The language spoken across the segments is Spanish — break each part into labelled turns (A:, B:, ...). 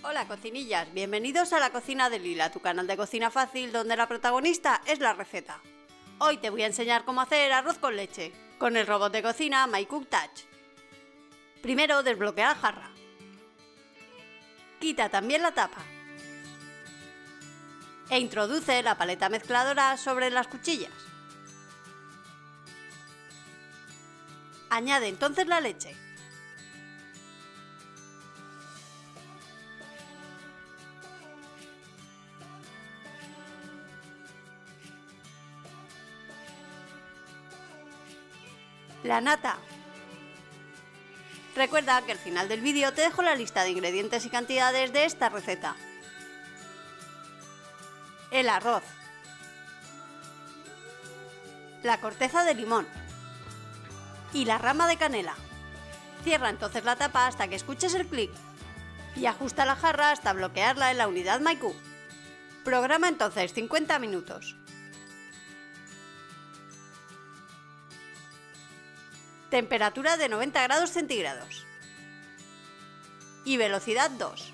A: Hola cocinillas, bienvenidos a la cocina de Lila, tu canal de cocina fácil donde la protagonista es la receta. Hoy te voy a enseñar cómo hacer arroz con leche, con el robot de cocina MyCookTouch. Primero desbloquea la jarra. Quita también la tapa. E introduce la paleta mezcladora sobre las cuchillas. Añade entonces la leche. La nata. Recuerda que al final del vídeo te dejo la lista de ingredientes y cantidades de esta receta. El arroz. La corteza de limón. Y la rama de canela. Cierra entonces la tapa hasta que escuches el clic. Y ajusta la jarra hasta bloquearla en la unidad MyCook. Programa entonces 50 minutos. Temperatura de 90 grados centígrados. Y velocidad 2.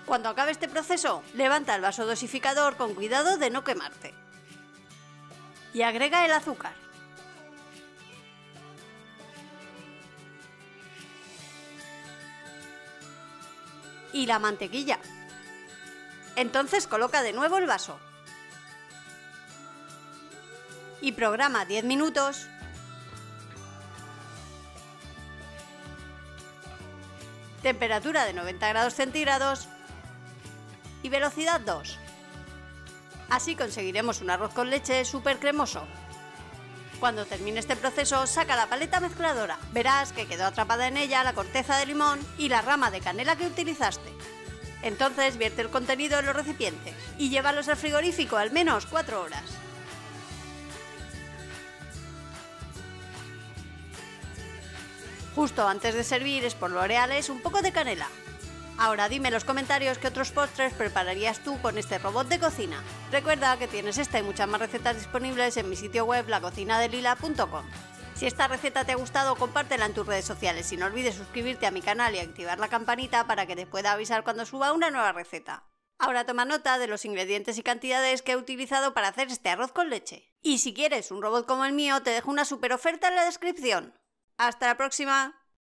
A: Cuando acabe este proceso, levanta el vaso dosificador con cuidado de no quemarte. Y agrega el azúcar. Y la mantequilla. Entonces coloca de nuevo el vaso. Y programa 10 minutos. Temperatura de 90 grados centígrados y velocidad 2. Así conseguiremos un arroz con leche súper cremoso. Cuando termine este proceso, saca la paleta mezcladora. Verás que quedó atrapada en ella la corteza de limón y la rama de canela que utilizaste. Entonces vierte el contenido en los recipientes y llévalos al frigorífico al menos 4 horas. Justo antes de servir, espolvoreales un poco de canela. Ahora dime en los comentarios qué otros postres prepararías tú con este robot de cocina. Recuerda que tienes esta y muchas más recetas disponibles en mi sitio web lacocinadelila.com. Si esta receta te ha gustado, compártela en tus redes sociales y no olvides suscribirte a mi canal y activar la campanita para que te pueda avisar cuando suba una nueva receta. Ahora toma nota de los ingredientes y cantidades que he utilizado para hacer este arroz con leche. Y si quieres un robot como el mío, te dejo una super oferta en la descripción. ¡Hasta la próxima!